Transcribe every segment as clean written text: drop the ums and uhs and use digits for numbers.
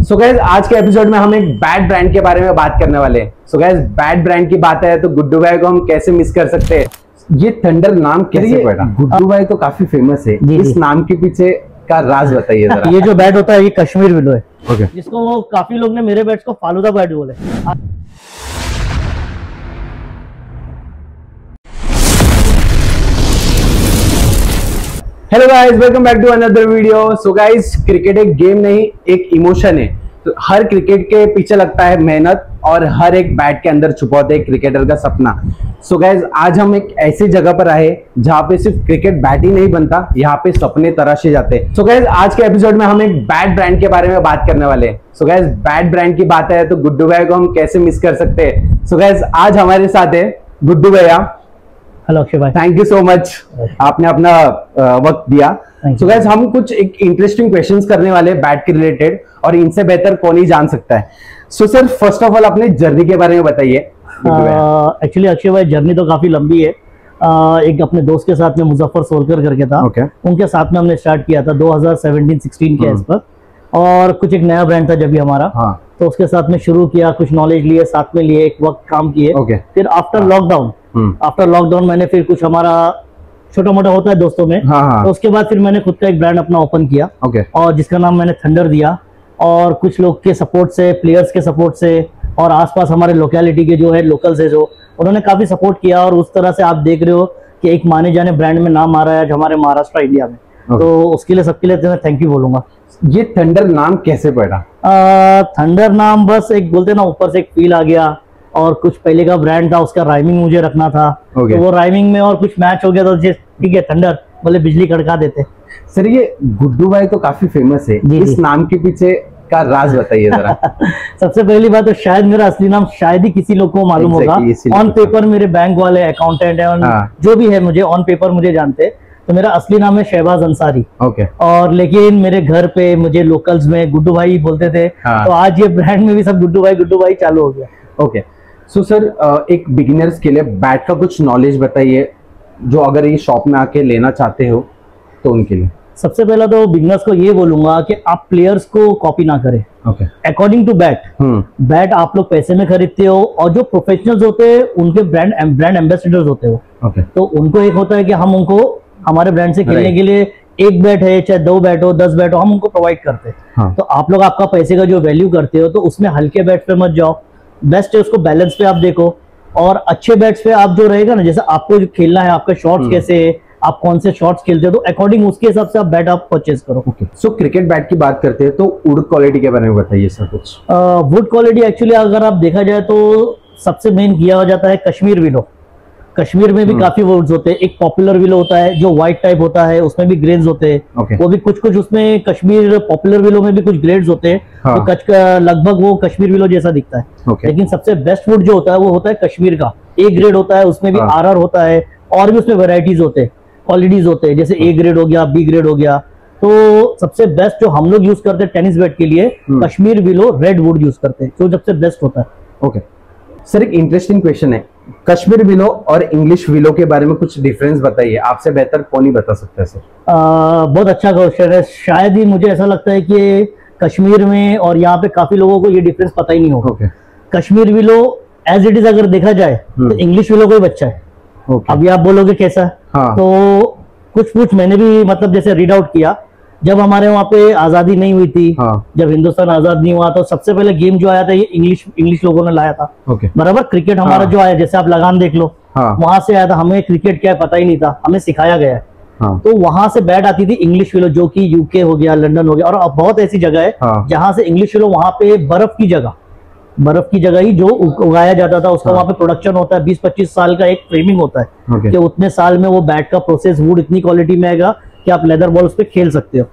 So guys आज के episode में हम एक बैट ब्रांड के बारे में बात करने वाले हैं। सो गाइस बैट ब्रांड की बात है तो गुड्डू भाई को हम कैसे मिस कर सकते हैं। ये थंडर नाम कैसे पड़ा? गुड्डू भाई तो काफी फेमस है, इस नाम के पीछे का राज बताइए जरा। ये जो बैट होता है ये कश्मीर विलो है, ओके। जिसको काफी लोग ने मेरे बैट्स को फालूदा बैट बोले। Hello guys, welcome back to another video. So guys cricket एक गेम नहीं, एक इमोशन है। तो हर क्रिकेट के पीछे लगता है मेहनत और हर एक बैट के अंदर छुपा होता है क्रिकेटर का सपना। सो गाइस आज हम एक ऐसी जगह पर आए जहाँ पे सिर्फ क्रिकेट बैट ही नहीं बनता, यहाँ पे सपने तराशे जाते हैं। सो गाइस आज के एपिसोड में हम एक बैट ब्रांड के बारे में बात करने वाले हैं। सो गाइस बैट ब्रांड की बात है तो गुड्डू भाई को हम कैसे मिस कर सकते हैं। सो गाइस आज हमारे साथ है गुड्डू भैया। हेलो अक्षय भाई, थैंक यू सो मच, आपने अपना वक्त दिया। सो गाइस हम कुछ एक इंटरेस्टिंग क्वेश्चंस करने वाले हैं बैट के रिलेटेड, और इनसे बेहतर कौन ही जान सकता है। So sir first of all अपने जर्नी के बारे में बताइए। एक्चुअली अक्षय भाई जर्नी तो काफी लंबी है। एक अपने दोस्त के साथ में मुजफ्फर सोलकर करके था, उनके साथ में हमने स्टार्ट किया था 2017-16 के आस पर, और कुछ एक नया ब्रांड था जब भी हमारा, तो उसके साथ में शुरू किया, कुछ नॉलेज लिए, साथ में लिए, एक वक्त काम किए। फिर आफ्टर लॉकडाउन मैंने फिर कुछ हमारा छोटा मोटा होता है दोस्तों में, तो उसके बाद फिर मैंने खुद का एक ब्रांड अपना ओपन किया, और जिसका नाम मैंने थंडर दिया। और कुछ लोग के सपोर्ट से, प्लेयर्स के सपोर्ट से, और आसपास हमारे लोकेलिटी के जो है लोकल्स है जो, उन्होंने काफी सपोर्ट किया, और उस तरह से आप देख रहे हो कि एक माने जाने ब्रांड में नाम आ रहा है आज हमारे महाराष्ट्र इंडिया में। तो उसके लिए सबके लिए मैं थैंक यू बोलूंगा। ये थंडर नाम कैसे पड़ा? थंडर नाम बस एक बोलते ना, ऊपर से एक फील आ गया, और कुछ पहले का ब्रांड था उसका राइमिंग मुझे रखना था, तो वो राइमिंग में और कुछ मैच हो गया तो ठीक है थंडर, बोले बिजली कड़का देते। सर ये गुड्डू भाई तो काफी फेमस है, इस नाम के पीछे का राज बताइए जरा। सबसे पहली बात तो शायद मेरा असली नाम शायद ही किसी लोग को मालूम होगा। ऑन पेपर मेरे बैंक वाले अकाउंटेंट है, जो भी है मुझे ऑन पेपर मुझे जानते, तो मेरा असली नाम है शहबाज अंसारी। और लेकिन मेरे घर पे मुझे लोकल्स में गुड्डू भाई बोलते थे, तो आज ये ब्रांड में भी सब गुड्डू भाई चालू हो गया। ओके सो सर एक बिगिनर्स के लिए बैट का कुछ नॉलेज बताइए, जो अगर ये शॉप में आके लेना चाहते हो तो उनके लिए। सबसे पहला तो बिगिनर्स को ये बोलूंगा कि आप प्लेयर्स को कॉपी ना करें। अकॉर्डिंग टू बैट आप लोग पैसे में खरीदते हो, और जो प्रोफेशनल्स होते हैं उनके ब्रांड एम्बेसडर्स होते हो, तो उनको एक होता है कि हम उनको हमारे ब्रांड से खेलने के लिए एक बैट है, चाहे 2 बैट हो, 10 बैट हो, हम उनको प्रोवाइड करते हैं। तो आप लोग आपका पैसे का जो वैल्यू करते हो, तो उसमें हल्के बैट पे मत जाओ, बेस्ट है उसको बैलेंस पे आप देखो, और अच्छे बैट्स पे आप जो रहेगा ना, जैसे आपको जो खेलना है, आपका शॉट्स कैसे है, आप कौन से शॉट्स खेलते हो, तो अकॉर्डिंग उसके हिसाब से आप बैट आप परचेज करो। सो क्रिकेट बैट की बात करते हैं तो वुड क्वालिटी के बारे में बताइए सर कुछ। वुड क्वालिटी एक्चुअली अगर आप देखा जाए तो सबसे मेन किया हो जाता है कश्मीर विलो। कश्मीर में भी काफी वुड्स होते हैं। एक पॉपुलर विलो होता है जो व्हाइट टाइप होता है, उसमें भी ग्रेड्स होते हैं, वो भी कुछ उसमें कश्मीर पॉपुलर विलो में भी कुछ ग्रेड्स होते हैं, तो लगभग वो कश्मीर विलो जैसा दिखता है। लेकिन सबसे बेस्ट वुड जो होता है वो होता है कश्मीर का। ए ग्रेड होता है, उसमें भी आरआर होता है, और भी उसमें वेराइटीज होते हैं, क्वालिटीज होते हैं, जैसे ए ग्रेड हो गया, बी ग्रेड हो गया। तो सबसे बेस्ट जो हम लोग यूज करते हैं टेनिस बैट के लिए, Kashmir willow red wood use करते हैं, जो सबसे बेस्ट होता है। ओके सर एक इंटरेस्टिंग क्वेश्चन है, कश्मीर विलो और इंग्लिश विलो के बारे में कुछ डिफरेंस बताइए, आपसे बेहतर कौन ही बता सकता है सर? बहुत अच्छा क्वेश्चन है। शायद ही मुझे ऐसा लगता है कि कश्मीर में और यहाँ पे काफी लोगों को ये डिफरेंस पता ही नहीं होगा। Kashmir willow as it is अगर देखा जाए तो इंग्लिश विलो का ही बच्चा है। अभी आप बोलोगे कैसा है? तो कुछ मैंने भी मतलब जैसे रीड आउट किया, जब हमारे वहाँ पे आजादी नहीं हुई थी, जब हिंदुस्तान आजाद नहीं हुआ, तो सबसे पहले गेम जो आया था ये इंग्लिश लोगों ने लाया था। बराबर क्रिकेट हमारा जो आया, जैसे आप लगान देख लो, वहां से आया था। हमें क्रिकेट क्या है पता ही नहीं था, हमें सिखाया गया है। तो वहां से बैट आती थी इंग्लिश विलो, जो कि यूके हो गया, लंदन हो गया, और अब बहुत ऐसी जगह है जहां से इंग्लिश विलो, वहां पे बर्फ की जगह ही जो उगाया जाता था, उसका वहां पे प्रोडक्शन होता है। 20-25 साल का एक फ्रेमिंग होता है कि उतने साल में वो बैट का प्रोसेस वुड इतनी क्वालिटी में आएगा कि आप लेदर बॉल्स पे खेल सकते हो।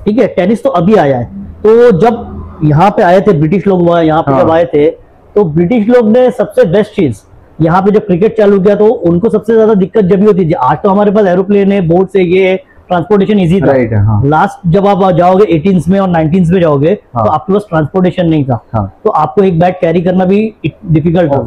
ठीक है, टेनिस तो अभी आया है। तो जब यहाँ पे आए थे ब्रिटिश लोग, यहाँ पे जब आए थे, तो ब्रिटिश लोग ने सबसे बेस्ट चीज यहाँ पे जब क्रिकेट चालू किया, तो उनको सबसे ज्यादा दिक्कत जब भी होती थी। आज तो हमारे पास एरोप्लेन है, बोट से, ये ट्रांसपोर्टेशन इजी था। लास्ट जब आप जाओगे 18s में और 19s में जाओगे, तो आपके पास ट्रांसपोर्टेशन नहीं था, तो आपको एक बैग कैरी करना भी डिफिकल्ट था।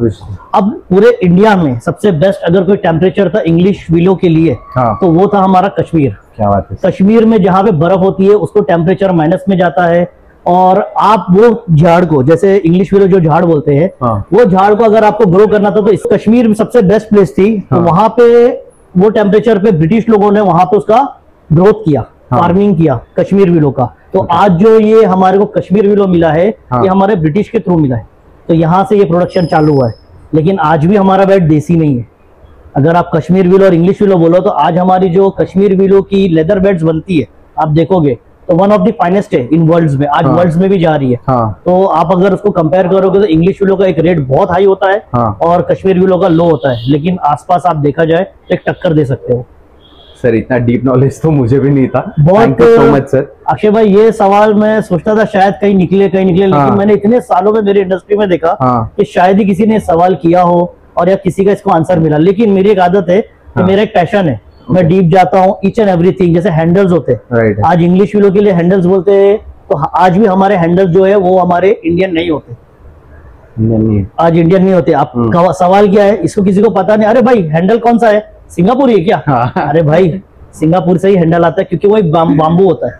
अब पूरे इंडिया में सबसे बेस्ट अगर कोई टेम्परेचर था इंग्लिश विलो के लिए, तो वो था हमारा कश्मीर। क्या बात है। कश्मीर में जहाँ पे बर्फ होती है उसको टेम्परेचर माइनस में जाता है, और आप वो झाड़ को, जैसे इंग्लिश विलो जो झाड़ बोलते हैं, वो झाड़ को अगर आपको ग्रो करना था तो इस कश्मीर में सबसे बेस्ट प्लेस थी। तो वहां पे वो टेम्परेचर पे ब्रिटिश लोगों ने वहां पे उसका ग्रोथ किया, फार्मिंग किया कश्मीर विलो का। तो आज जो ये हमारे को कश्मीर विलो मिला है, ये हमारे ब्रिटिश के थ्रू मिला है। तो यहाँ से ये प्रोडक्शन चालू हुआ है। लेकिन आज भी हमारा बेड देसी नहीं है। अगर आप कश्मीर विलो और इंग्लिश विलो बोलो तो आज हमारी जो कश्मीर विलो की लेदर बेड्स बनती है, आप देखोगे तो वन ऑफ द फाइनेस्ट है इन वर्ल्ड्स में, आज वर्ल्ड्स में भी जा रही है। तो आप अगर उसको कंपेयर करोगे तो इंग्लिश विलो का एक रेट बहुत हाई होता है और कश्मीर विलो का लो होता है, लेकिन आसपास आप देखा जाए तो एक टक्कर दे सकते हो। सर इतना डीप नॉलेज तो मुझे भी नहीं था, बहुत सो मच सर। अक्षय भाई, ये सवाल मैं सोचता था शायद कहीं निकले लेकिन मैंने इतने सालों में मेरी इंडस्ट्री में देखा कि शायद ही किसी ने सवाल किया हो और या किसी का इसको आंसर मिला। लेकिन मेरी एक आदत है कि मेरा एक पैशन है, मैं डीप जाता हूँ ईच एंड एवरीथिंग। जैसे हैंडल्स होते हैं, आज इंग्लिश विलो के लिए हैंडल्स बोलते हैं, तो आज भी हमारे हैंडल्स जो है वो हमारे इंडियन नहीं होते, आज इंडियन नहीं होते। आप सवाल क्या है, इसको किसी को पता नहीं, अरे भाई हैंडल कौन सा है, सिंगापुरी है क्या? अरे भाई सिंगापुर से ही हैंडल आता है, क्योंकि वो एक बाम्बू होता है,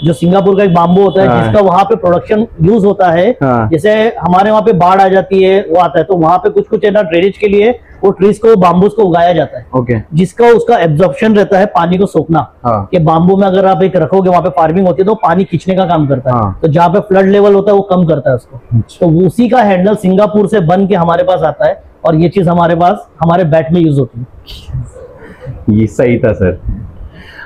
जो सिंगापुर का एक बाम्बू होता है जिसका वहां पे प्रोडक्शन यूज होता है। जैसे हमारे वहां पे बाढ़ आ जाती है, वो आता है तो वहां पे कुछ कुछ है ना, ड्रेनेज के लिए वो ट्रीज को, बाम्बूस को उगाया जाता है, जिसका उसका एब्जॉर्प्शन रहता है पानी को सोखना। कि बाम्बू में अगर आप एक रखोगे, वहां पे फार्मिंग होती है तो पानी खींचने का काम करता है। तो जहाँ पे फ्लड लेवल होता है वो कम करता है उसको। तो उसी का हैंडल सिंगापुर से बन के हमारे पास आता है और ये चीज हमारे पास हमारे बैट में यूज होती है। ये सही था सर।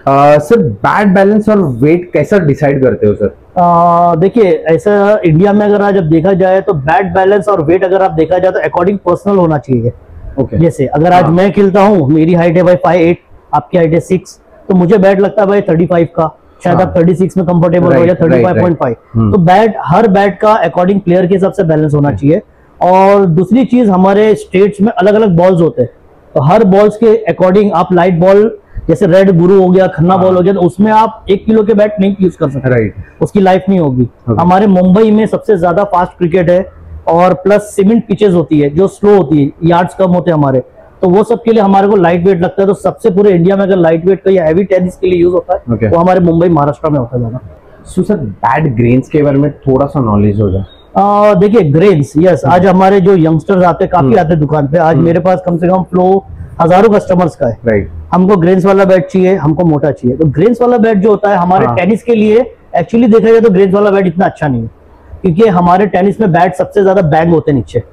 सर बैट बैलेंस और वेट कैसा डिसाइड करते हो सर? देखिए, ऐसा इंडिया में अगर आज अब देखा जाए तो बैट बैलेंस और वेट अगर आप देखा जाए तो अकॉर्डिंग पर्सनल होना चाहिए। जैसे अगर आज मैं खेलता हूँ, मेरी हाइट है भाई 5'8", आपकी हाइट है 6, तो मुझे बैट लगता है भाई 35 का, शायद आप 36 में कंफर्टेबल हो या 35.5। तो बैट, हर बैट का अकॉर्डिंग प्लेयर के हिसाब से बैलेंस होना चाहिए। और दूसरी चीज, हमारे स्टेट्स में अलग अलग बॉल्स होते हैं, तो हर बॉल्स के अकॉर्डिंग आप लाइट बॉल, जैसे रेड गुरु हो गया, खन्ना बॉल हो गया, तो उसमें आप 1 किलो के बैट नहीं यूज कर सकते, उसकी लाइफ नहीं होगी। हमारे मुंबई में सबसे ज्यादा फास्ट क्रिकेट है और प्लस सीमेंट पिचेस होती है जो स्लो होती है, यार्ड्स कम होते हैं हमारे, तो वो सब के लिए हमारे को लाइट वेट लगता है। तो सबसे पूरे इंडिया में अगर लाइट वेट का या हैवी टेनिस के लिए यूज होता है वो हमारे मुंबई महाराष्ट्र में होता है ज्यादा। सर बैट ग्रेन्स के बारे में थोड़ा सा नॉलेज हो जाए। देखिए ग्रेन्स, यस, आज हमारे जो यंगस्टर्स आते हैं, काफी आते हैं दुकान पे, आज मेरे पास कम से कम फ्लो हजारों कस्टमर्स का है। हमको ग्रेन्स वाला बैट चाहिए, हमको मोटा चाहिए। तो ग्रेन्स वाला बैट जो होता है हमारे टेनिस के लिए, एक्चुअली देखा जाए तो ग्रेन्स वाला बैट इतना अच्छा नहीं है, क्योंकि हमारे टेनिस में बैट सबसे ज्यादा बैंग होते हैं नीचे,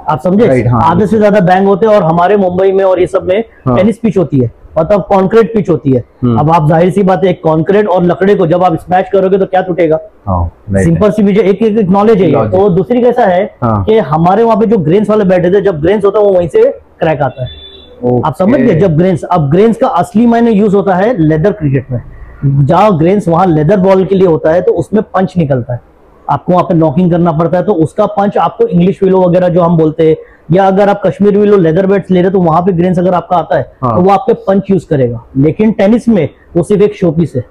आप समझे, आधे से ज्यादा बैंग होते हैं। और हमारे मुंबई में और ये सब में टेनिस पिच होती है, मतलब कॉन्क्रीट पिच होती है। अब आप जाहिर सी बात है, एक कॉन्क्रीट और लकड़े को जब आप स्मैश करोगे तो क्या टूटेगा? सिंपल सी मुझे एक नॉलेज है। तो दूसरी कैसा है कि हमारे वहां पे जो ग्रेन्स वाले बैट है, जब ग्रेन्स होता है वो वहीं से क्रैक आता है। आप समझ गए? जब ग्रेन्स, अब ग्रेन्स का असली मायने यूज होता है लेदर क्रिकेट में। जहाँ ग्रेन्स वहां लेदर बॉल के लिए होता है तो उसमें पंच निकलता है, आपको वहां पे नॉकिंग करना पड़ता है, तो उसका पंच आपको इंग्लिश विलो वगैरह जो हम बोलते हैं, या अगर आप कश्मीर विलो लेदर बैट्स ले रहे तो वहां पे ग्रेन्स अगर आपका आता है तो वो आपके पंच यूज करेगा। लेकिन टेनिस में वो सिर्फ एक शो पीस है।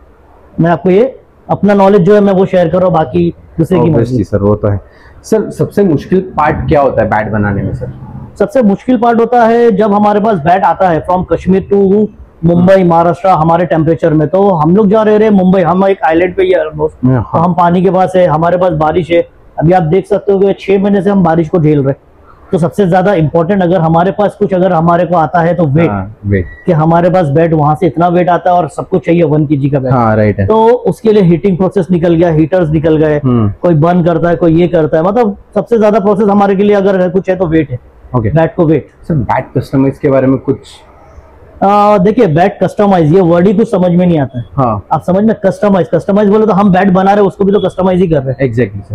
मैं आपको ये अपना नॉलेज जो है मैं वो शेयर कर रहा हूँ, बाकी दूसरे की मर्जी। सर वो तो है। सर सबसे मुश्किल पार्ट क्या होता है बैट बनाने में? सर सबसे मुश्किल पार्ट होता है जब हमारे पास बैट आता है फ्रॉम कश्मीर टू मुंबई महाराष्ट्र, हमारे टेम्परेचर में। तो हम लोग जा रहे मुंबई, हम एक आइलैंड पे ही है, तो हम पानी के पास है, हमारे पास बारिश है। अभी आप देख सकते हो कि 6 महीने से हम बारिश को झेल रहे। तो सबसे ज्यादा इंपॉर्टेंट अगर हमारे पास कुछ अगर हमारे को आता है तो वेट, कि हमारे पास बैट वहां से इतना वेट आता है और सबको चाहिए 1 kg का बैट। राइट है। तो उसके लिए हीटिंग प्रोसेस निकल गया, हीटर्स निकल गए, कोई बर्न करता है, कोई ये करता है, मतलब सबसे ज्यादा प्रोसेस हमारे के लिए अगर कुछ है तो वेट है। बैट को वेट। सर बैट कस्टमाइज के बारे में कुछ? देखिए बैट कस्टमाइज, ये वर्ड ही कुछ समझ में नहीं आता है। आप समझ में कस्टमाइज बोले तो हम बैट बना रहे हैं, उसको भी तो कस्टमाइज ही कर रहे हैं।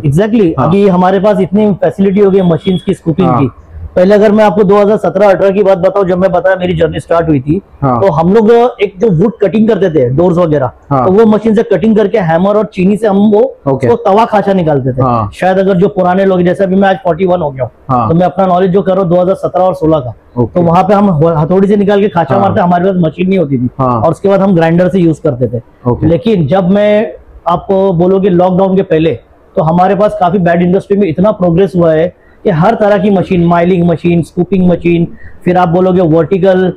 एग्जैक्टली। अभी हमारे पास इतनी फैसिलिटी हो गई मशीन की, स्कूपिंग की। पहले अगर मैं आपको 2017-18 की बात बताऊं, जब मैं बताया मेरी जर्नी स्टार्ट हुई थी, तो हम लोग एक जो वुड कटिंग करते थे, डोर्स वगैरह, तो वो मशीन से कटिंग करके हैमर और चीनी से हम वो उसको तवा खाचा निकालते थे। शायद अगर जो पुराने लोग, जैसे अभी मैं आज 41 हो गया हूँ, तो मैं अपना नॉलेज जो कर रहा हूँ 2017 और 16 का, तो वहां पे हम हथौड़ी से निकाल के खाचा मारते, हमारे पास मशीन नहीं होती थी, और उसके बाद हम ग्राइंडर से यूज करते थे। लेकिन जब मैं आपको बोलोगे लॉकडाउन के पहले, तो हमारे पास काफी बैट इंडस्ट्री में इतना प्रोग्रेस हुआ है कि हर तरह की machine, milling machine, scooping machine, फिर आप बोलोगे वर्टिकल,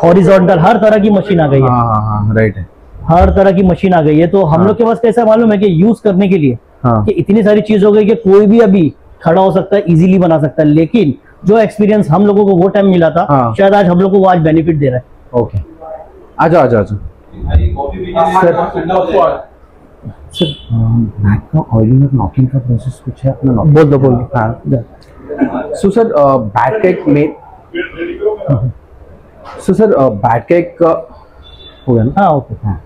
हॉरिजॉन्टल, हर तरह की मशीन आ गई है। राइट है, हर तरह की मशीन आ गई है। तो हम लोग के पास कैसा मालूम है कि यूज करने के लिए हाँ। कि इतनी सारी चीज हो गई कि कोई भी अभी खड़ा हो सकता है, इजीली बना सकता है, लेकिन जो एक्सपीरियंस हम लोगों को वो टाइम मिला था, हाँ। शायद आज हम लोग को वो आज बेनिफिट दे रहा है। ओके, आ जाओ आ जाओ आ जाओ। सर बैट का ऑयलिंग और नॉकिंग का प्रोसेस कुछ है अपना? बोल दो बोल दो। हाँ। सो सर बैट का एक मेन बैट का एक हो गया ना? हाँ ओके। हाँ।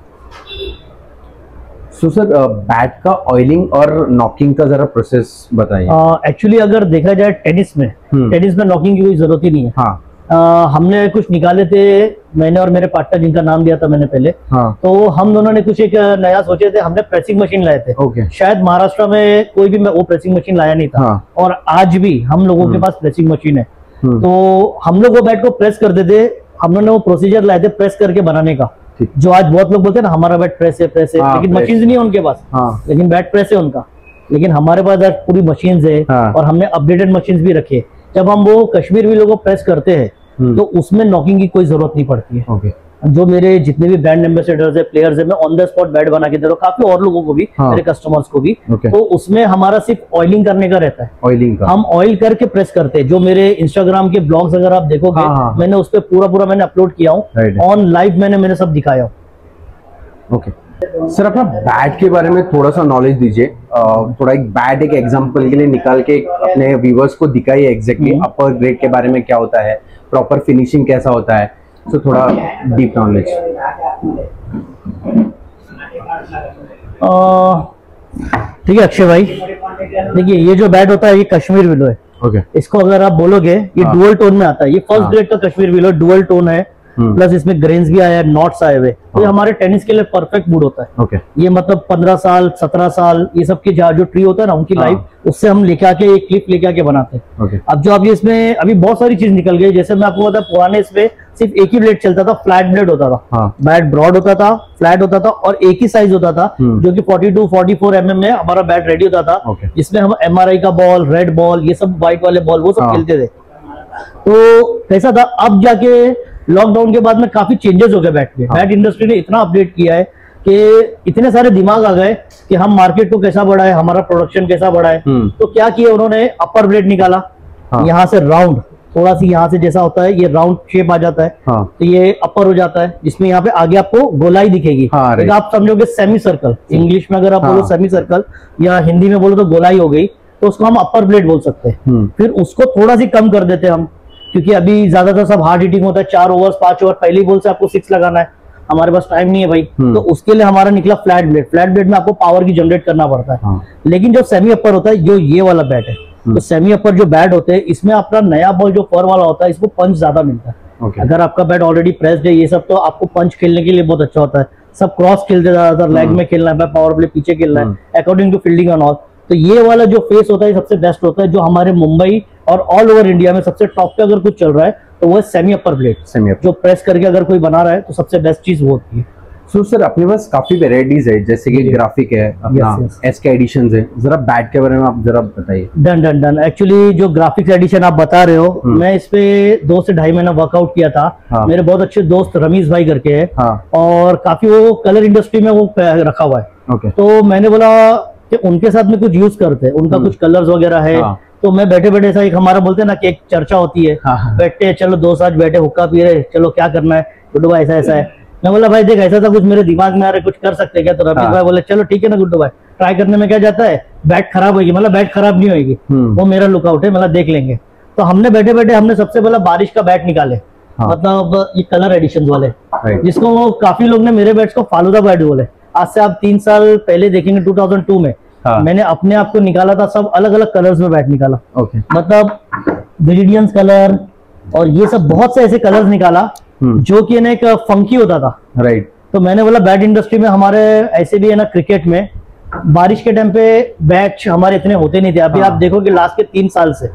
सो सर बैट का ऑयलिंग और नॉकिंग का जरा प्रोसेस बताइए। एक्चुअली अगर देखा जाए टेनिस में नॉकिंग की कोई जरूरत ही नहीं है। हाँ। हमने कुछ निकाले थे, मैंने और मेरे पार्टनर जिनका नाम दिया था मैंने पहले, हाँ। तो हम दोनों ने कुछ एक नया सोचे थे। हमने प्रेसिंग मशीन लाए थे। ओके। शायद महाराष्ट्र में कोई भी वो प्रेसिंग मशीन लाया नहीं था। हाँ। और आज भी हम लोगों के पास प्रेसिंग मशीन है। तो हम लोग वो बैट को प्रेस करते थे। हम लोगों ने वो प्रोसीजर लाए थे प्रेस करके बनाने का, जो आज बहुत लोग बोलते हैं ना हमारा बैट प्रेस है लेकिन मशीन नहीं है उनके पास। हाँ। लेकिन बैट प्रेस है उनका, लेकिन हमारे पास आज पूरी मशीन है। हाँ। और हमने अपडेटेड मशीन भी रखे। जब हम वो कश्मीर व्हीलो को प्रेस करते हैं तो उसमें नॉकिंग की कोई जरूरत नहीं पड़ती है। ओके। जो मेरे जितने भी ब्रांड एम्बेसडर्स है, प्लेयर्स है, मैं ऑन द स्पॉट बैट बना के दे रहा हूँ काफी और लोगों को भी। हाँ। मेरे कस्टमर्स को भी। तो उसमें हमारा सिर्फ ऑयलिंग करने का रहता है। ऑयलिंग का हम ऑयल करके प्रेस करते हैं। जो मेरे इंस्टाग्राम के ब्लॉग्स अगर आप देखोगे, मैंने उस पर पूरा मैंने अपलोड किया हूँ ऑन लाइव, मैंने सब दिखाया हूँ। ओके सर, अपना बैट के बारे में थोड़ा सा नॉलेज दीजिए। थोड़ा एक बैट एक एग्जांपल के लिए निकाल के अपने व्यूवर्स को दिखाइए एग्जैक्टली अपर ग्रेड के बारे में क्या होता है, प्रॉपर फिनिशिंग कैसा होता है। तो थोड़ा डीप नॉलेज। ठीक है अक्षय भाई, देखिए ये जो बैट होता है ये कश्मीर व्हीलो है। ओके। इसको अगर आप बोलोगे ये डुअल टोन में आता है। ये फर्स्ट ग्रेड का कश्मीर व्हीलो डुअल टोन है, प्लस इसमें ग्रेन्स भी आया है, नॉट्स आए हुए। तो ये हमारे टेनिस के लिए परफेक्ट वुड होता है। ओके। ये मतलब 15 साल 17 साल ये सब की जो ट्री होता है ना उनकी लाइफ, उससे हम लेके आके एक क्लिप लेके आके बनाते हैं। अब जो आप ये इसमें अभी बहुत सारी चीज निकल गई। जैसे मैं आपको बता, पुराने इसमें सिर्फ एक ही ब्लेड चलता था, फ्लैट ब्लेड होता था। बैट ब्रॉड होता था, फ्लैट होता था और एक ही साइज होता था, जो कि 42-44 mm में हमारा बैट रेडी होता था। जिसमें हम MRI का बॉल, रेड बॉल, ये सब व्हाइट वाले बॉल वो सब खेलते थे। तो कैसा था, अब जाके लॉकडाउन के बाद में काफी चेंजेस हो गए बैट में। बैट इंडस्ट्री ने इतना अपडेट किया है कि इतने सारे दिमाग आ गए कि हम मार्केट को कैसा बढ़ाए, हमारा प्रोडक्शन कैसा बढ़ाए। तो क्या किया उन्होंने, अपर ब्लेड निकाला। यहाँ से राउंड, थोड़ा सी यहाँ से जैसा होता है ये राउंड शेप आ जाता है। तो ये अपर हो जाता है, जिसमें यहाँ पे आगे आपको गोलाई दिखेगी। आप समझोगे सेमी सर्कल, इंग्लिश में अगर आप बोलो सेमी सर्कल या हिंदी में बोलो तो गोलाई हो गई, तो उसको हम अपर ब्लेड बोल सकते हैं। फिर उसको थोड़ा सी कम कर देते हैं हम, क्योंकि अभी ज्यादातर सब हार्ड हिटिंग होता है। 4 ओवर्स 5 ओवर पहली बॉल से आपको 6 लगाना है, हमारे पास टाइम नहीं है भाई। तो उसके लिए हमारा निकला फ्लैट ब्लेड। फ्लैट ब्लेड में आपको पावर की जनरेट करना पड़ता है। लेकिन जो सेमी अपर होता है, जो ये वाला बैट है, तो सेमी अपर जो बैट होते हैं इसमें अपना नया बॉल जो फर वाला होता है, इसको पंच ज्यादा मिलता है। अगर आपका बैट ऑलरेडी प्रेस्ड है ये सब, तो आपको पंच खेलने के लिए बहुत अच्छा होता है। सब क्रॉस खेलते ज्यादातर, लेग में खेलना है, पावर प्ले पीछे खेलना है, according to fielding and all. तो ये वाला जो फेस होता है सबसे बेस्ट होता है। जो हमारे मुंबई और ऑल ओवर इंडिया में सबसे टॉप पे अगर कुछ चल रहा है तो वो है सेमी अपर ब्लेड। जो प्रेस करके अगर कोई बना रहा है तो सबसे बेस्ट चीज वो होती है। सो सर अपने पास काफी वेराइटीज है, जैसे कि ग्राफिक है, अपना SK एडिशंस है। जरा बैट के बारे में आप जरा बताइए। डन। एक्चुअली जो ग्राफिक्स एडिशन आप बता रहे हो, मैं इस पे 2 से ढाई महीना वर्कआउट किया था। मेरे बहुत अच्छे दोस्त रमीश भाई करके है, और काफी वो कलर इंडस्ट्री में वो रखा हुआ है। तो मैंने बोला कि उनके साथ में कुछ यूज करते हैं, उनका कुछ कलर्स वगैरह है। तो मैं बैठे बैठे ऐसा, एक हमारा बोलते हैं ना कि एक चर्चा होती है, बैठते चलो 2 साथ बैठे हुक्का पी रहे, चलो क्या करना है गुड्डू भाई, ऐसा है। मैं बोला भाई देख ऐसा था कुछ मेरे दिमाग में आ रहा है, कुछ कर सकते क्या? तो रमेश भाई बोले चलो ठीक है ना गुड्डू भाई, ट्राई करने में क्या जाता है, बैट खराब होगी। मतलब बैट खराब नहीं होगी, वो मेरा लुकआउट है, मतलब देख लेंगे। तो हमने बैठे बैठे हमने सबसे पहला बारिश का बैट निकाले। मतलब ये कलर एडिशन वाले, जिसको वो काफी लोग ने मेरे बैट्स को फालूदा बैट बोले। आज से आप 3 साल पहले देखेंगे 2002 में मैंने अपने आप को निकाला था, सब अलग अलग कलर्स में बैट निकाला। मतलब विरिडियंस कलर और ये सब बहुत से ऐसे कलर्स निकाला जो कि ना एक फंकी होता था। राइट। तो मैंने बोला बैट इंडस्ट्री में हमारे ऐसे भी है ना, क्रिकेट में बारिश के टाइम पे बैट हमारे इतने होते नहीं थे। अभी आप देखो कि लास्ट के 3 साल से,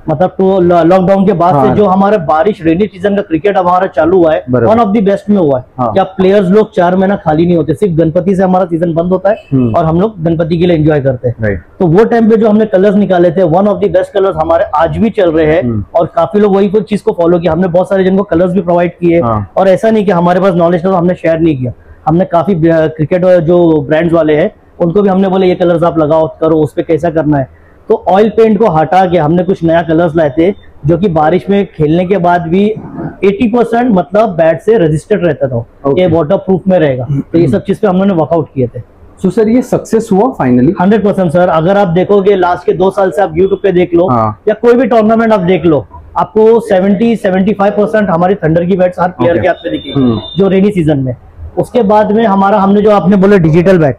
मतलब तो लॉकडाउन के बाद से जो हमारा बारिश रेनी सीजन का क्रिकेट हमारा चालू हुआ है, वन ऑफ द बेस्ट में हुआ है। क्या प्लेयर्स लोग 4 महीना खाली नहीं होते, सिर्फ गणपति से हमारा सीजन बंद होता है और हम लोग गणपति के लिए एंजॉय करते हैं। तो वो टाइम पे जो हमने कलर्स निकाले थे, one of the best colours हमारे आज भी चल रहे हैं। और काफी लोग वही चीज को फॉलो किया। हमने बहुत सारे जन को कलर्स भी प्रोवाइड किए, और ऐसा नहीं कि हमारे पास नॉलेज था तो हमने शेयर नहीं किया। हमने काफी क्रिकेट जो ब्रांड्स वाले हैं उनको भी हमने बोले ये कलर्स आप लगाओ करो, उस पर कैसा करना है। तो ऑयल पेंट को हटा के हमने कुछ नया कलर्स लाए थे जो कि बारिश में खेलने के बाद भी 80% मतलब बैट से रेजिस्टेड रहता था, ये वाटर प्रूफ में रहेगा। तो ये सब चीज पे हमने वर्कआउट किए थे। तो सर ये सक्सेस हुआ फाइनली? 100% सर। अगर आप देखोगे लास्ट के 2 साल से आप यूट्यूब पे देख लो या कोई भी टूर्नामेंट आप देख लो, आपको 70-75% हमारी थंडर की बैट्स हर प्लेयर के आपसे दिखेगी जो रेनी सीजन में। उसके बाद में हमारा हमने जो आपने बोले डिजिटल बैट,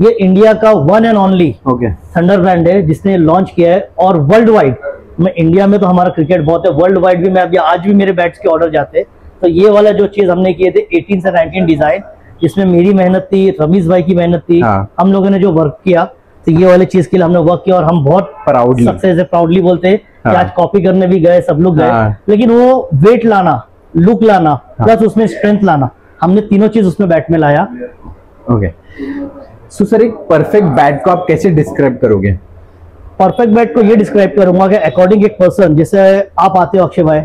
ये इंडिया का one and only thunder brand है जिसने लॉन्च किया है। और वर्ल्ड वाइड में, इंडिया में तो हमारा क्रिकेट बहुत है, वर्ल्ड वाइड भी मैं अभी आज भी मेरे बैट्स के ऑर्डर जाते हैं। तो ये वाला जो चीज हमने किए थे 18 से 19 डिजाइन, जिसमें मेरी मेहनत थी, रमीज भाई की मेहनत थी, हम लोगों ने जो वर्क किया, तो ये वाले चीज के लिए हमने वर्क किया और हम बहुत प्राउडली बोलते हैं कि आज कॉपी करने भी गए, सब लोग गए, लेकिन वो वेट लाना, लुक लाना, प्लस उसमें स्ट्रेंथ लाना, हमने तीनों चीज उसमें बैट में लाया। ओके, सो सर एक परफेक्ट बैट को आप कैसे डिस्क्राइब करोगे? परफेक्ट बैट को ये डिस्क्राइब करूंगा कि अकॉर्डिंग एक पर्सन, जैसे आप आते हो अक्षय भाई,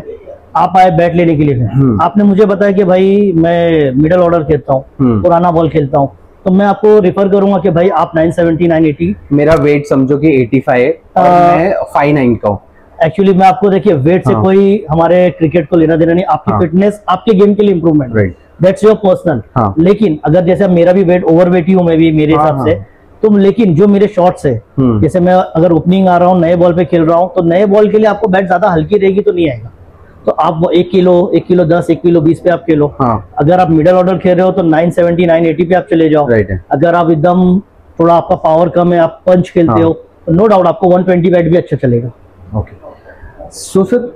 आप आए बैट लेने के लिए, आपने मुझे बताया कि भाई मैं मिडल ऑर्डर खेलता हूँ, पुराना बॉल खेलता हूँ, तो मैं आपको रेफर करूंगा कि भाई आप 970 980, मेरा वेट समझो कि 85 है और मैं 59 का हूँ। एक्चुअली मैं आपको देखिए वेट से कोई हमारे क्रिकेट को लेना देना नहीं, आपकी फिटनेस आपके गेम के लिए इम्प्रूवमेंट, दैट्स योर पर्सनल। लेकिन अगर जैसे मेरा भी वेट ओवरवेट ही हूँ मैं भी मेरे हिसाब से, तो लेकिन जो मेरे शॉट्स है, जैसे मैं अगर ओपनिंग आ रहा हूँ, नए बॉल पे खेल रहा हूँ, तो नए बॉल के लिए आपको बैट ज्यादा हल्की रहेगी तो नहीं आएगा। तो आप 1 किलो 10 1 किलो 20 पे आप खेलो। अगर आप मिडल ऑर्डर खेल रहे हो तो 970 980 पे आप चले जाओ। अगर आप एकदम थोड़ा आपका पावर कम है, आप पंच खेलते हो, तो नो डाउट आपको 120 बैट भी अच्छा चलेगा। ओके, सो सर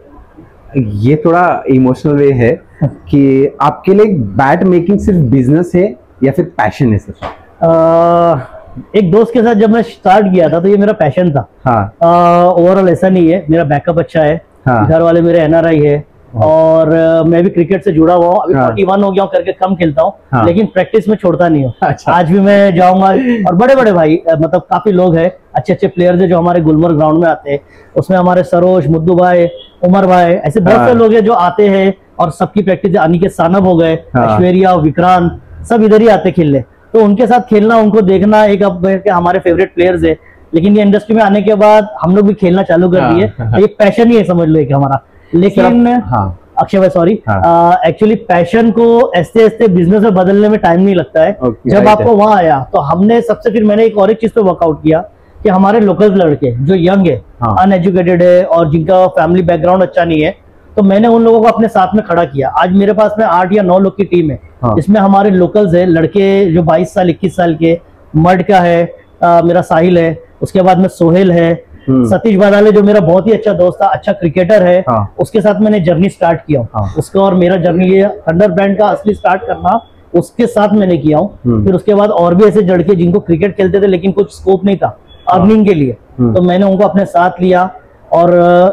ये थोड़ा इमोशनल वे है कि आपके लिए बैट मेकिंग सिर्फ बिजनेस है या फिर पैशन है सर? एक दोस्त के साथ जब मैं स्टार्ट किया था तो ये मेरा पैशन था। ओवरऑल ऐसा नहीं है, मेरा बैकअप अच्छा है, घर वाले मेरे एनआरआई है, और मैं भी क्रिकेट से जुड़ा हुआ हूँ। अभी 41 हो गया हूँ, करके कम खेलता हूँ, लेकिन प्रैक्टिस में छोड़ता नहीं हूँ। अच्छा। आज भी मैं जाऊंगा, और बड़े बड़े भाई मतलब काफी लोग हैं, अच्छे अच्छे प्लेयर्स है जो हमारे गुलमर्ग ग्राउंड में आते हैं। उसमें हमारे सरोज, मुद्दू भाई, उमर भाई, ऐसे बहुत से लोग हैं जो आते हैं और सबकी प्रैक्टिस। अनिकेत सानब हो गए, ऐश्वर्या, विक्रांत, सब इधर ही आते खेलने। तो उनके साथ खेलना, उनको देखना, एक हमारे फेवरेट प्लेयर्स है। लेकिन ये इंडस्ट्री में आने के बाद हम लोग भी खेलना चालू कर दिए। ये पैशन ही है समझ लो एक हमारा। लेकिन अक्षय भाई सॉरी, एक्चुअली पैशन को ऐसे ऐसे बिजनेस में बदलने में टाइम नहीं लगता है। जब आपको वहां आया तो हमने सबसे, फिर मैंने एक और एक चीज पे वर्कआउट किया कि हमारे लोकल लड़के जो यंग है, अनएजुकेटेड है और जिनका फैमिली बैकग्राउंड अच्छा नहीं है, तो मैंने उन लोगों को अपने साथ में खड़ा किया। आज मेरे पास में 8 या 9 लोग की टीम है, इसमें हमारे लोकल्स है, लड़के जो 22 साल 21 साल के, मर्ड का है, मेरा साहिल है, उसके बाद में सोहेल है, सतीश बादाले जो मेरा बहुत ही अच्छा दोस्त था, अच्छा क्रिकेटर है, उसके साथ मैंने जर्नी स्टार्ट किया। उसका और मेरा जर्नी ये थंडर ब्रांड का असली स्टार्ट करना उसके साथ मैंने किया हूँ। फिर उसके बाद और भी ऐसे लड़के जिनको क्रिकेट खेलते थे लेकिन कुछ स्कोप नहीं था अर्निंग के लिए, तो मैंने उनको अपने साथ लिया। और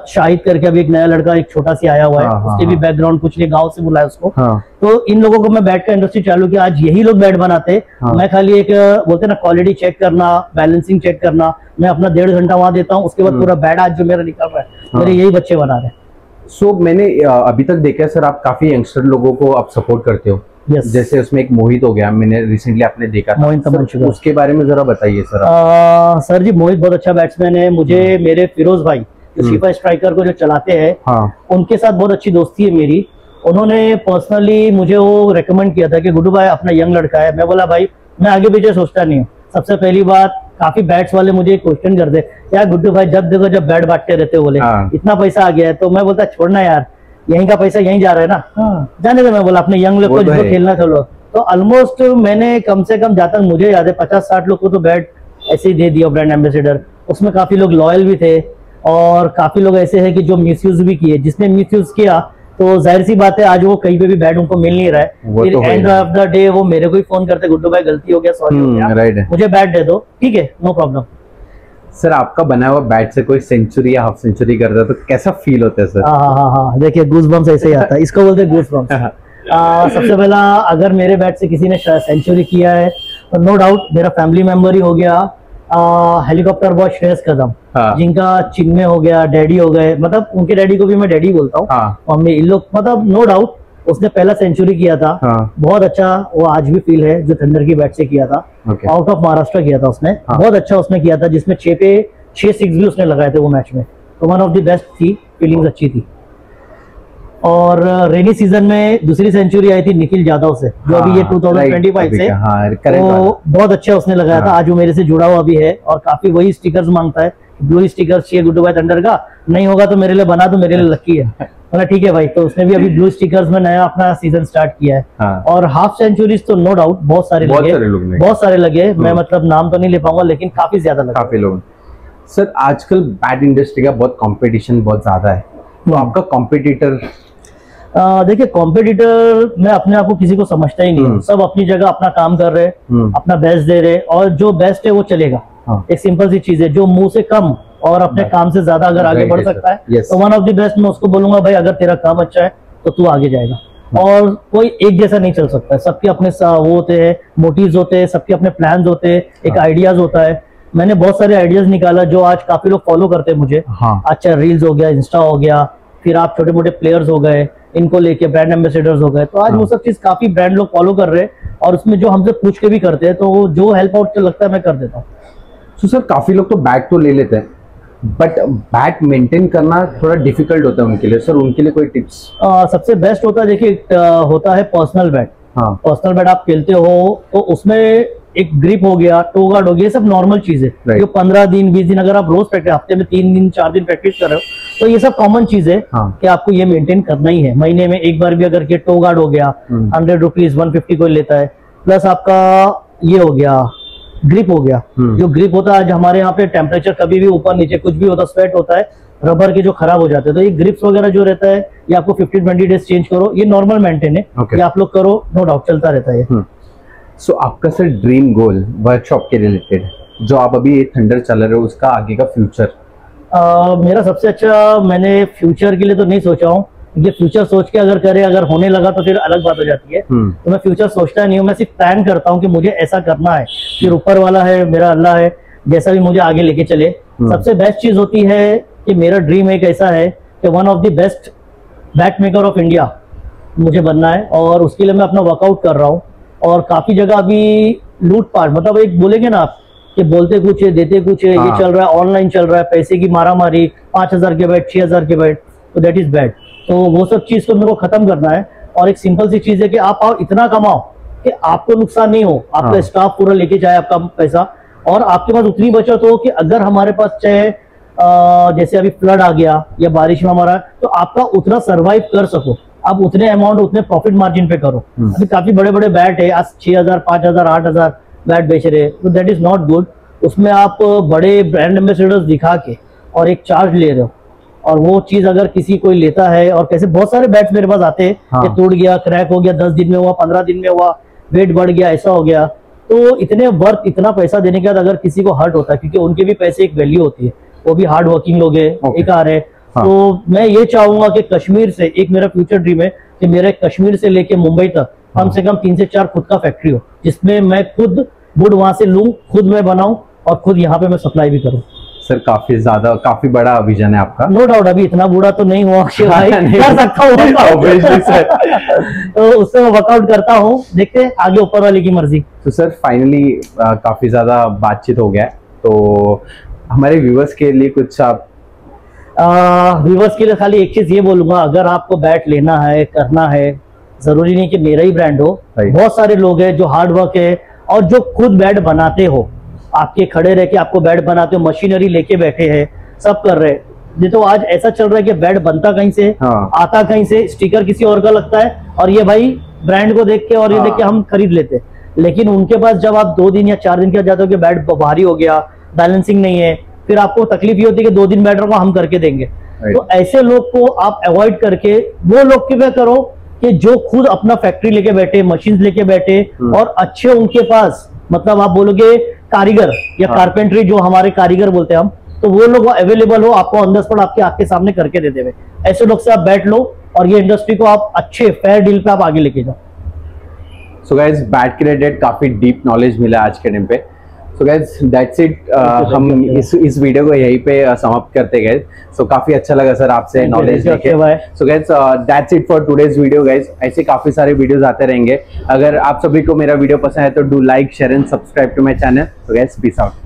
शाहिद करके अभी एक नया लड़का, एक छोटा सी आया हुआ है, उसके भी बैकग्राउंड कुछ नहीं, गांव से बुलाया उसको। तो इन लोगों को मैं बैट का इंडस्ट्री चालू किया। आज यही लोग बैट बनाते, मैं खाली एक बोलते ना क्वालिटी चेक करना, बैलेंसिंग चेक करना, मैं अपना 1.5 घंटा वहां देता हूँ। उसके बाद पूरा बैट आज जो मेरा निकल रहा है, मेरे यही बच्चे बना रहे हैं। सो मैंने अभी तक देखा है सर, आप काफी यंगस्टर लोगों को आप सपोर्ट करते हो। जैसे उसमें एक मोहित हो गया, मैंने रिसेंटली आपने देखा था, उसके बारे में जरा बताइए सर। सर जी मोहित बहुत अच्छा बैट्समैन है। मुझे मेरे फिरोज भाई जो शिफा स्ट्राइकर को जो चलाते हैं, उनके साथ बहुत अच्छी दोस्ती है मेरी। उन्होंने पर्सनली मुझे वो रेकमेंड किया था कि गुड्डू भाई अपना यंग लड़का है। मैं बोला भाई मैं आगे पीछे सोचता नहीं हूँ। सबसे पहली बात, काफी बैट्स वाले मुझे क्वेश्चन करते, यार गुड्डू भाई जब देखो जब बैट बांटते रहते बोले इतना पैसा आ गया है। तो मैं बोलता छोड़ना यार, यहीं का पैसा यहीं जा रहा है ना, जाने दे। मैं बोला अपने यंग लोग को जिसको खेलना चलो। तो ऑलमोस्ट मैंने कम से कम जहाँ तक मुझे याद है 50-60 लोग को तो बैट ऐसे ही दे दिया ब्रांड एम्बेसडर। उसमें काफी लोग लॉयल भी थे और काफी लोग ऐसे हैं कि जो मिसयूज भी किए। जिसने मिसयूज किया तो जाहिर सी बात है आज वो कहीं पे भी बैट उनको मिल नहीं रहा है। फिर एंड ऑफ द डे वो मेरे को ही फोन करते, गुड्डू भाई गलती हो गया, सॉरी हो गया, मुझे बैट दे दो, ठीक है नो प्रॉब्लम। सर आपका बना हुआ बैट से कोई सेंचुरी या हाफ सेंचुरी करता है तो कैसा फील होता है सर? हाँ, देखिए गूज बम्स ऐसे ही आता है, इसको बोलते हैं गूज बम्स। सबसे पहला अगर मेरे बैट से किसी ने सेंचुरी किया है तो नो डाउट मेरा फैमिली मेंबर ही हो गया। हेलीकॉप्टर बॉय श्रेयस कदम, जिनका चिन्मय हो गया, डैडी हो गए, मतलब उनके डैडी को भी मैं डैडी बोलता हूँ, मम्मी, इन लोग, मतलब नो डाउट उसने पहला सेंचुरी किया था। बहुत अच्छा वो आज भी फील है जो थंडर की बैट से किया था। आउट ऑफ महाराष्ट्र किया था उसने। बहुत अच्छा उसने किया था, जिसमें 6 पे 6 सिक्स भी उसने लगाए थे वो मैच में। तो वन ऑफ द बेस्ट थी, फीलिंग्स अच्छी थी। और रेनी सीजन में दूसरी सेंचुरी आई थी निखिल यादव से, जो अभी ये 2025 से तो बहुत अच्छा उसने लगाया था। आज वो मेरे से जुड़ा हुआ भी है और काफी वही स्टिकर्स मांगता है, ब्लू स्टिकर चाहिए गुड्डू भाई थंडर का, नहीं होगा तो मेरे लिए बना दो, मेरे लिए लकी है। बोला ठीक है भाई। तो उसने भी अभी ब्लू स्टिकर्स में नया अपना सीजन स्टार्ट किया है। और हाफ सेंचुरीज तो नो डाउट बहुत सारे लगे। मैं मतलब नाम तो नहीं ले पाऊंगा, लेकिन काफी ज्यादा लगे। काफी लोग। सर आजकल बैट इंडस्ट्री का बहुत कंपटीशन बहुत ज्यादा है, तो आपका कॉम्पिटिटर? देखिए कॉम्पिटिटर मैं अपने आप को किसी को समझता ही नहीं हूँ। सब अपनी जगह अपना काम कर रहे हैं, अपना बेस्ट दे रहे, और जो बेस्ट है वो चलेगा। एक सिंपल सी चीज है, जो मुंह से कम और अपने काम से ज्यादा अगर आगे बढ़ सकता है तो वन ऑफ द बेस्ट मैं उसको बोलूंगा भाई अगर तेरा काम अच्छा है तो तू आगे जाएगा। और कोई एक जैसा नहीं चल सकता है, सबके अपने वो होते हैं, मोटिव्स होते हैं, सबके अपने प्लान्स होते हैं, एक आइडियाज होता है। मैंने बहुत सारे आइडियाज निकाला जो आज काफी लोग फॉलो करते हैं मुझे। अच्छा रील्स हो गया, इंस्टा हो गया, फिर आप छोटे मोटे प्लेयर्स हो गए, इनको लेके ब्रांड एम्बेसडर्स हो गए, तो आज वो सब चीज काफी ब्रांड लोग फॉलो कर रहे हैं। और उसमें जो हमसे पूछ के भी करते हैं, तो जो हेल्प आउट लगता है मैं कर देता हूँ। तो सर काफी लोग तो बैट तो ले लेते हैं, बट बैट मेंटेन करना थोड़ा डिफिकल्ट होता है उनके लिए। सर उनके लिए कोई टिप्स? सबसे बेस्ट होता है, देखिए होता है पर्सनल बैट। पर्सनल बैट आप खेलते हो तो उसमें एक ग्रिप हो गया, टो गार्ड हो गया, सब नॉर्मल चीज है। जो 15 दिन 20 दिन अगर आप रोज प्रैक्टिस, हफ्ते में 3 दिन 4 दिन प्रैक्टिस कर रहे हो, तो ये सब कॉमन चीज है कि आपको ये मेंटेन करना ही है। महीने में एक बार भी अगर के टो गार्ड हो गया, 100 रुपीज 150 कोई लेता है, प्लस आपका ये हो गया ग्रिप हो गया। जो ग्रिप होता है, आज हमारे यहाँ पे टेम्परेचर कभी भी ऊपर नीचे कुछ भी होता, स्वेट होता है, रबर के जो खराब हो जाते हैं, तो ये ग्रिप्स वगैरह जो रहता है ये आपको 15-20 डेज चेंज करो, ये नॉर्मल मेंटेन है। ये आप लोग करो, नो डाउट चलता रहता है। सो आपका सर ड्रीम गोल वर्कशॉप के रिलेटेड, जो आप अभी थंडर चल रहे हो, उसका आगे का फ्यूचर? मेरा सबसे अच्छा, मैंने फ्यूचर के लिए तो नहीं सोचा हूँ, ये फ्यूचर सोच के अगर करे, अगर होने लगा तो फिर अलग बात हो जाती है। तो मैं फ्यूचर सोचता नहीं हूँ, मैं सिर्फ प्लान करता हूँ कि मुझे ऐसा करना है। फिर ऊपर वाला है, मेरा अल्लाह है, जैसा भी मुझे आगे लेके चले। सबसे बेस्ट चीज होती है कि मेरा ड्रीम एक ऐसा है कि one of the best bat maker of India मुझे बनना है, और उसके लिए मैं अपना वर्कआउट कर रहा हूँ। और काफी जगह अभी लूटपाट, मतलब एक बोलेंगे ना आप कि बोलते कुछ है देते कुछ है, ये चल रहा है, ऑनलाइन चल रहा है, पैसे की मारामारी, 5000 के बैट 6000 के बैट, तो दैट इज बैड। तो वो सब चीज को मेरे को खत्म करना है। और एक सिंपल सी चीज है कि आप इतना कमाओ कि आपको नुकसान नहीं हो, आपका स्टाफ पूरा लेके जाए आपका पैसा, और आपके पास उतनी बचत हो कि अगर हमारे पास चाहे जैसे अभी फ्लड आ गया या बारिश में हमारा, तो आपका उतना सरवाइव कर सको। आप उतने अमाउंट उतने प्रॉफिट मार्जिन पे करो। अभी काफी बड़े बड़े बैट है, आज 6000 5000 8000 बैट बेच रहे हैं, तो दैट इज नॉट गुड। उसमें आप बड़े ब्रांड एम्बेसडर्स दिखा के और एक चार्ज ले रहे हो, और वो चीज अगर किसी कोई लेता है, और कैसे बहुत सारे बैट्स मेरे पास आते हैं कि टूट गया, क्रैक हो गया, 10 दिन में हुआ, 15 दिन में हुआ, वेट बढ़ गया, ऐसा हो गया, तो इतने वर्थ इतना पैसा देने के बाद अगर किसी को हर्ट होता है, क्योंकि उनके भी पैसे एक वैल्यू होती है, वो भी हार्ड वर्किंग लोग है, एक आ रहे। तो मैं ये चाहूंगा कि कश्मीर से, एक मेरा फ्यूचर ड्रीम है कि मेरे कश्मीर से लेके मुंबई तक कम से कम 3 से 4 खुद का फैक्ट्री हो, जिसमें मैं खुद वुड वहां से लूं, खुद मैं बनाऊं, और खुद यहाँ पे मैं सप्लाई भी करूं। सर काफी बड़ा विजन है आपका। नो डाउट, अभी इतना बुरा तो नहीं हुआ अक्षय भाई, कर सकता हूँ तो उससे मैं वर्कआउट करता हूँ, देखते हैं आगे ऊपर वाले की मर्जी। तो सर फाइनली काफी ज्यादा बातचीत हो गया, तो हमारे व्यूवर्स के लिए कुछ आप? व्यूवर्स के लिए खाली एक चीज ये बोलूंगा, अगर आपको बैट लेना है, करना है, जरूरी नहीं कि मेरा ही ब्रांड हो, बहुत सारे लोग हैं जो हार्ड वर्क है और जो खुद बैट बनाते हो, आपके खड़े रह के आपको बैट बनाते हो, मशीनरी लेके बैठे हैं, सब कर रहे हैं। ये तो आज ऐसा चल रहा है कि बैट बनता कहीं से, आता कहीं से, स्टिकर किसी और का लगता है, और ये भाई ब्रांड को देख के और ये देख के हम खरीद लेते हैं। लेकिन उनके पास जब आप 2 दिन या 4 दिन के जाते हो कि बैट भारी हो गया, बैलेंसिंग नहीं है, फिर आपको तकलीफ ये होती है कि 2 दिन बैट रखो, हम करके देंगे। तो ऐसे लोग को आप अवॉइड करके वो लोग की करो कि जो खुद अपना फैक्ट्री लेके बैठे, मशीन लेके बैठे, और अच्छे उनके पास, मतलब आप बोलोगे कारीगर या कारपेंटरी, जो हमारे कारीगर बोलते हैं हम, तो वो लोग अवेलेबल हो, आपको ऑन द स्पॉट आपके आंख के सामने करके दे देवे। ऐसे लोग से आप बैठ लो और ये इंडस्ट्री को आप अच्छे फेयर डील पे आप आगे लेके जाओ। सो गाइस, बैट के रिलेटेड काफी डीप नॉलेज मिला आज के टाइम पे। सो गाइस दैट्स इट, हम इस वीडियो को यहीं पे समाप्त करते गए। सो काफी अच्छा लगा सर आपसे नॉलेज लेके। So guys that's it for today's video guys. ऐसे काफी सारे वीडियोस आते रहेंगे। अगर आप सभी को मेरा वीडियो पसंद है तो do like share and subscribe to my channel. So guys peace out.